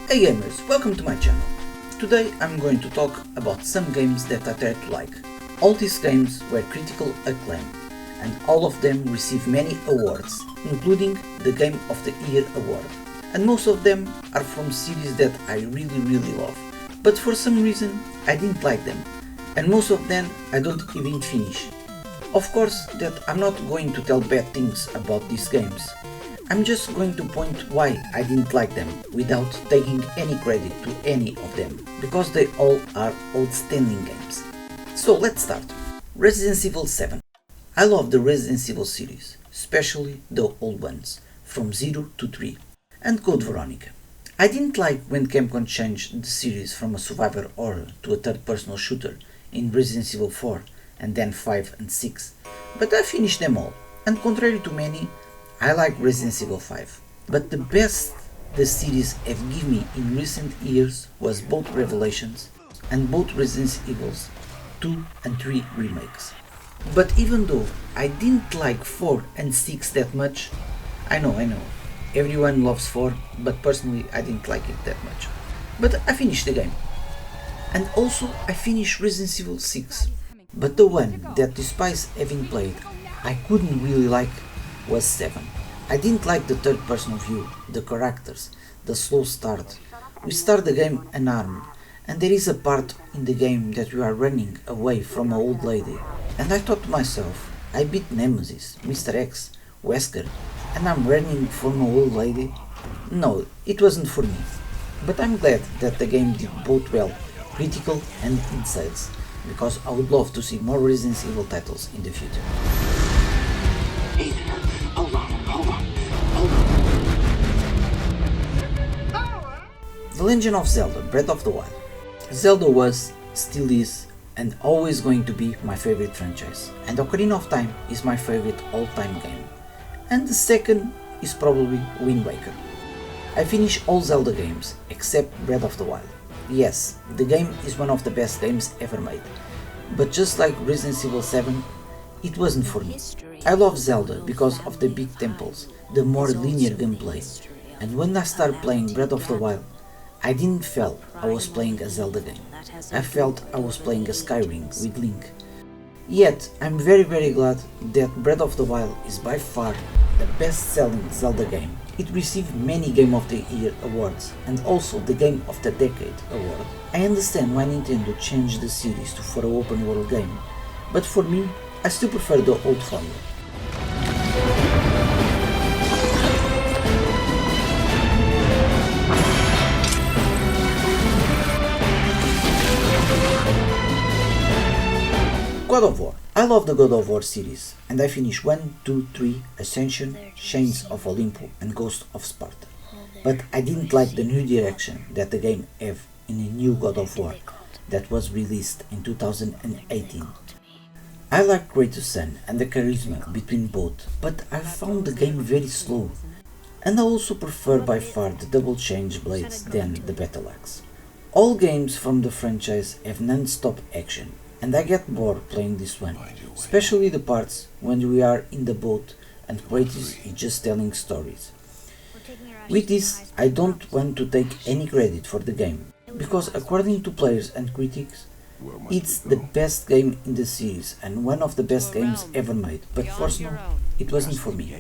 Hey gamers, welcome to my channel. Today I'm going to talk about some games that I try to like. All these games were critical acclaim, and all of them received many awards, including the Game of the Year award. And most of them are from series that I really love, but for some reason I didn't like them, and most of them I don't even finish. Of course that I'm not going to tell bad things about these games. I'm just going to point why I didn't like them without taking any credit to any of them, because they all are outstanding games. So let's start. Resident Evil 7. I love the Resident Evil series, especially the old ones, from 0 to 3, and Code Veronica. I didn't like when Capcom changed the series from a survivor horror to a third-person shooter in Resident Evil 4 and then 5 and 6, but I finished them all, and contrary to many, I like Resident Evil 5, but the best the series have given me in recent years was both Revelations and both Resident Evils 2 and 3 remakes. But even though I didn't like 4 and 6 that much, I know, everyone loves 4, but personally I didn't like it that much. But I finished the game. And also I finished Resident Evil 6, but the one that despite having played, I couldn't really like was 7. I didn't like the third person view, the characters, the slow start. We start the game unarmed, and there is a part in the game that we are running away from an old lady. And I thought to myself, I beat Nemesis, Mr. X, Wesker, and I'm running from an old lady? No, it wasn't for me. But I'm glad that the game did both well, critical and in sales, because I would love to see more Resident Evil titles in the future. Hold on. The Legend of Zelda Breath of the Wild. Zelda was, still is, and always going to be my favorite franchise, and Ocarina of Time is my favorite all-time game. And the second is probably Wind Waker. I finished all Zelda games except Breath of the Wild. Yes, the game is one of the best games ever made, but just like Resident Evil 7, it wasn't for me. I love Zelda because of the big temples, the more linear gameplay, and when I started playing Breath of the Wild, I didn't feel I was playing a Zelda game. I felt I was playing a Skyrim with Link. Yet, I'm very glad that Breath of the Wild is by far the best-selling Zelda game. It received many Game of the Year awards and also the Game of the Decade award. I understand why Nintendo changed the series to for an open world game, but for me, I still prefer the old formula. God of War. I love the God of War series, and I finished 1, 2, 3, Ascension, Chains of Olympus and Ghost of Sparta. But I didn't like the new direction that the game have in a new God of War that was released in 2018. I like Kratos' son and the charisma between both, but I found the game very slow. And I also prefer by far the double change blades than the battle axe. All games from the franchise have non-stop action, and I get bored playing this one, especially the parts when we are in the boat and Kratos is just telling stories. With this, I don't want to take any credit for the game, because according to players and critics, it's the best game in the series and one of the best games ever made, but personally, it wasn't for me.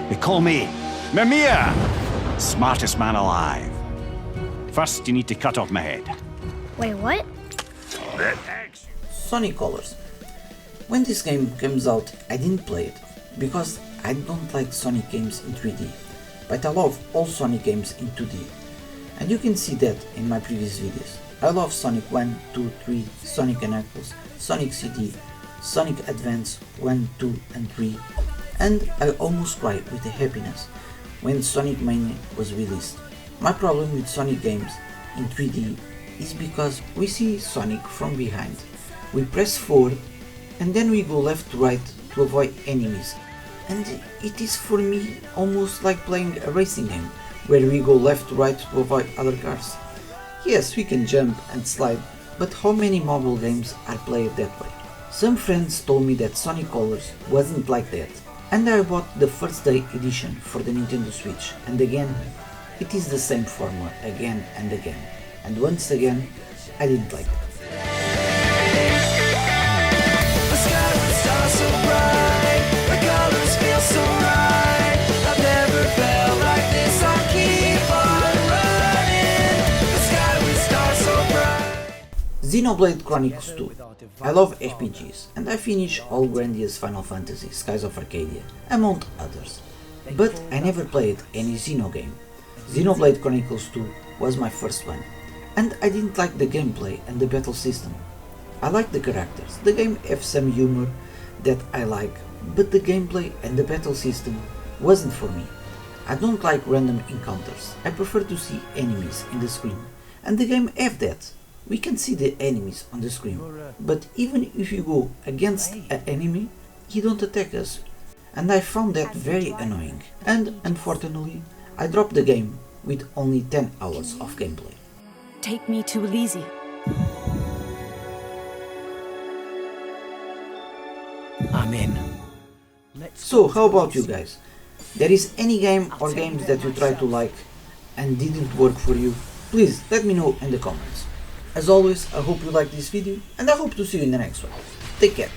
They call me Mimir, smartest man alive. First, you need to cut off my head. Wait, what? Sonic Colors. When this game comes out, I didn't play it, because I don't like Sonic games in 3D, but I love all Sonic games in 2D. And you can see that in my previous videos. I love Sonic 1, 2, 3, Sonic & Knuckles, Sonic CD, Sonic Advance 1, 2 and 3, and I almost cried with the happiness when Sonic Mania was released. My problem with Sonic games in 3D is because we see Sonic from behind. We press forward and then we go left to right to avoid enemies. And it is for me almost like playing a racing game, where we go left to right to avoid other cars. Yes, we can jump and slide, but how many mobile games are played that way? Some friends told me that Sonic Colors wasn't like that, and I bought the first day edition for the Nintendo Switch, and again, It is the same formula again and again, and once again, I didn't like it. The sky would start so bright, the colors feel so right. I've never felt like this, I'll keep on running. The sky would start so bright. Xenoblade Chronicles 2. I love RPGs, and I finished all Grandia's Final Fantasy, Skies of Arcadia, among others. But I never played any Xeno game. Xenoblade Chronicles 2 was my first one, and I didn't like the gameplay and the battle system. I like the characters, the game has some humor that I like, but the gameplay and the battle system wasn't for me. I don't like random encounters, I prefer to see enemies in the screen, and the game have that. We can see the enemies on the screen, but even if you go against an enemy, he don't attack us, and I found that very annoying, and unfortunately I dropped the game with only 10 hours of gameplay. Take me to Elysium. I'm in. So how about you guys? There is any game or games that you try to like and didn't work for you? Please let me know in the comments. As always, I hope you liked this video and I hope to see you in the next one. Take care.